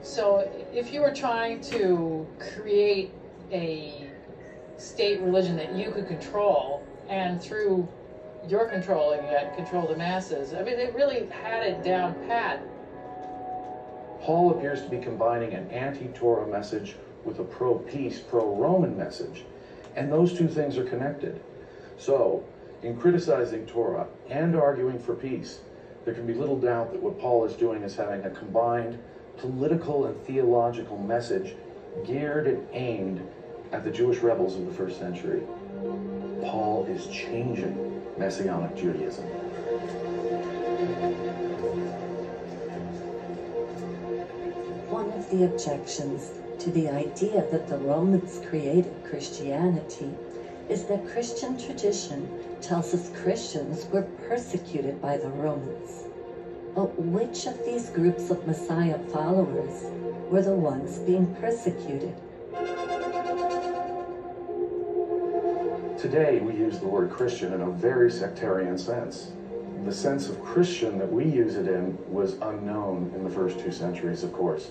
So if you were trying to create a state religion that you could control, and through your controlling it, control the masses, I mean, they really had it down pat. Paul appears to be combining an anti-Torah message with a pro-peace, pro-Roman message, and those two things are connected. So, in criticizing Torah and arguing for peace, there can be little doubt that what Paul is doing is having a combined political and theological message geared and aimed at the Jewish rebels of the first century. Paul is changing Messianic Judaism. One of the objections to the idea that the Romans created Christianity is that Christian tradition tells us Christians were persecuted by the Romans. But which of these groups of Messiah followers were the ones being persecuted? Today we use the word Christian in a very sectarian sense. The sense of Christian that we use it in was unknown in the first 2 centuries, of course.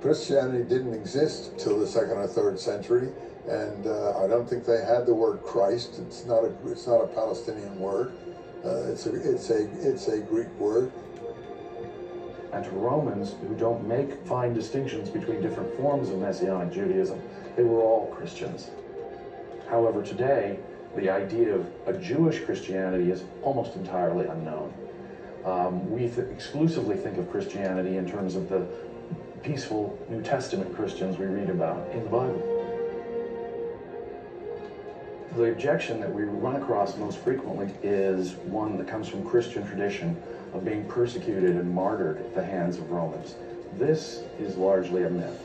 Christianity didn't exist till the 2nd or 3rd century, and I don't think they had the word Christ. It's not a Palestinian word. It's a Greek word. And to Romans, who don't make fine distinctions between different forms of Messianic Judaism, they were all Christians. However, today, the idea of a Jewish Christianity is almost entirely unknown. We exclusively think of Christianity in terms of the peaceful New Testament Christians we read about in the Bible. The objection that we run across most frequently is one that comes from Christian tradition of being persecuted and martyred at the hands of Romans. This is largely a myth,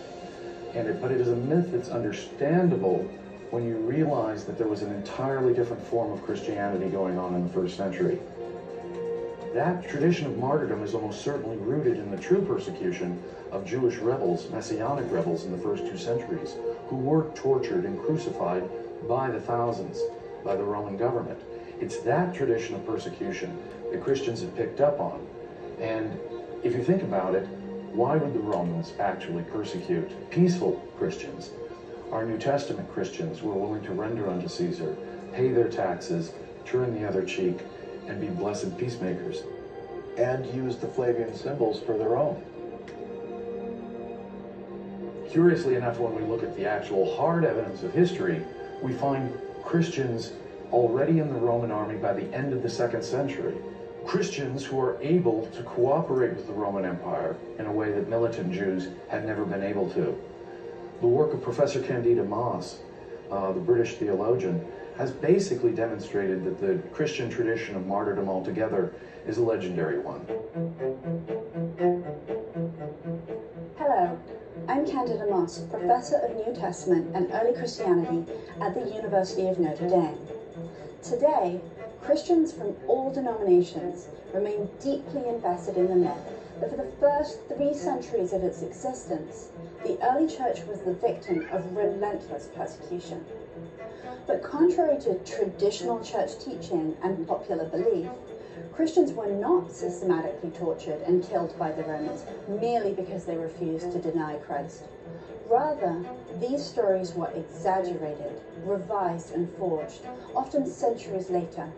but it is a myth that's understandable when you realize that there was an entirely different form of Christianity going on in the first century. That tradition of martyrdom is almost certainly rooted in the true persecution of Jewish rebels, Messianic rebels in the first 2 centuries, who were tortured and crucified by the thousands by the Roman government. It's that tradition of persecution that Christians have picked up on. And if you think about it, why would the Romans actually persecute peaceful Christians? Our New Testament Christians were willing to render unto Caesar, pay their taxes, turn the other cheek, and be blessed peacemakers, and use the Flavian symbols for their own. Curiously enough, when we look at the actual hard evidence of history, we find Christians already in the Roman army by the end of the 2nd century. Christians who are able to cooperate with the Roman Empire in a way that militant Jews had never been able to. The work of Professor Candida Moss, the British theologian, has basically demonstrated that the Christian tradition of martyrdom altogether is a legendary one. Hello, I'm Candida Moss, Professor of New Testament and Early Christianity at the University of Notre Dame. Today, Christians from all denominations remain deeply invested in the myth that for the first 3 centuries of its existence, the early church was the victim of relentless persecution. But contrary to traditional church teaching and popular belief, Christians were not systematically tortured and killed by the Romans merely because they refused to deny Christ. Rather, these stories were exaggerated, revised and forged, often centuries later,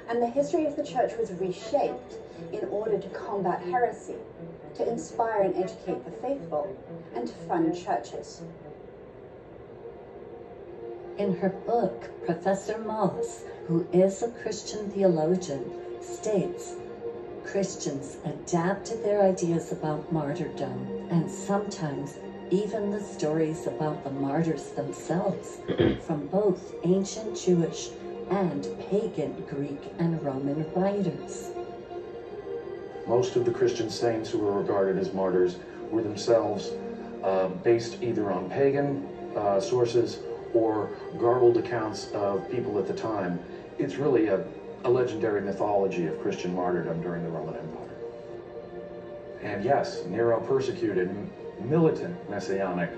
and the history of the church was reshaped in order to combat heresy, to inspire and educate the faithful, and to fund churches. In her book, Professor Moss, who is a Christian theologian, states, Christians adapted their ideas about martyrdom, and sometimes even the stories about the martyrs themselves, from both ancient Jewish and pagan Greek and Roman writers. Most of the Christian saints who were regarded as martyrs were themselves based either on pagan sources or garbled accounts of people at the time. It's really a legendary mythology of Christian martyrdom during the Roman Empire. And yes, Nero persecuted militant Messianic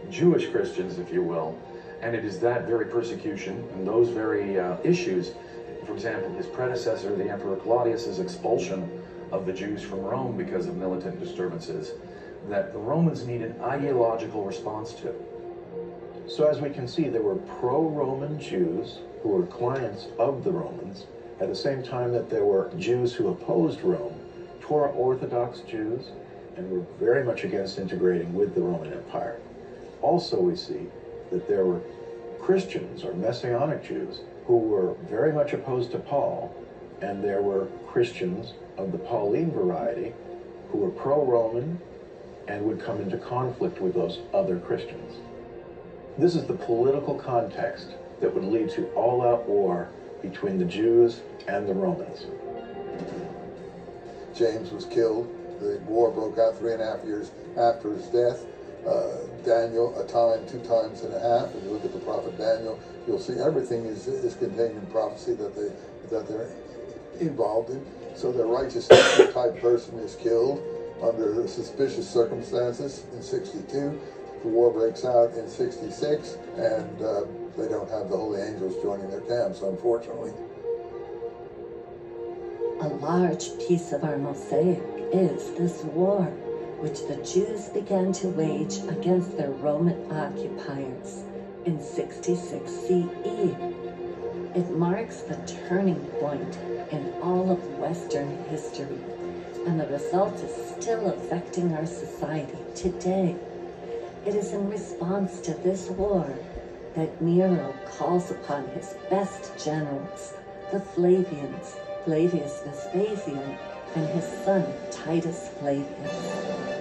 Jewish Christians, if you will, and it is that very persecution and those very issues, for example, his predecessor, the Emperor Claudius's expulsion of the Jews from Rome because of militant disturbances, that the Romans needed ideological response to. So as we can see, there were pro-Roman Jews who were clients of the Romans, at the same time that there were Jews who opposed Rome, Torah Orthodox Jews, and were very much against integrating with the Roman Empire. Also, we see that there were Christians or Messianic Jews who were very much opposed to Paul, and there were Christians of the Pauline variety who were pro-Roman and would come into conflict with those other Christians. This is the political context that would lead to all-out war between the Jews and the Romans. James was killed. The war broke out 3.5 years after his death. Daniel, two times and a half. If you look at the prophet Daniel, you'll see everything is contained in prophecy that they're involved in. So the righteous type person is killed under suspicious circumstances in 62. The war breaks out in 66, and they don't have the holy angels joining their camps, unfortunately. A large piece of our mosaic is this war, which the Jews began to wage against their Roman occupiers in 66 CE. It marks the turning point in all of Western history, and the result is still affecting our society today. It is in response to this war that Nero calls upon his best generals, the Flavians, Flavius Vespasian, and his son Titus Flavius.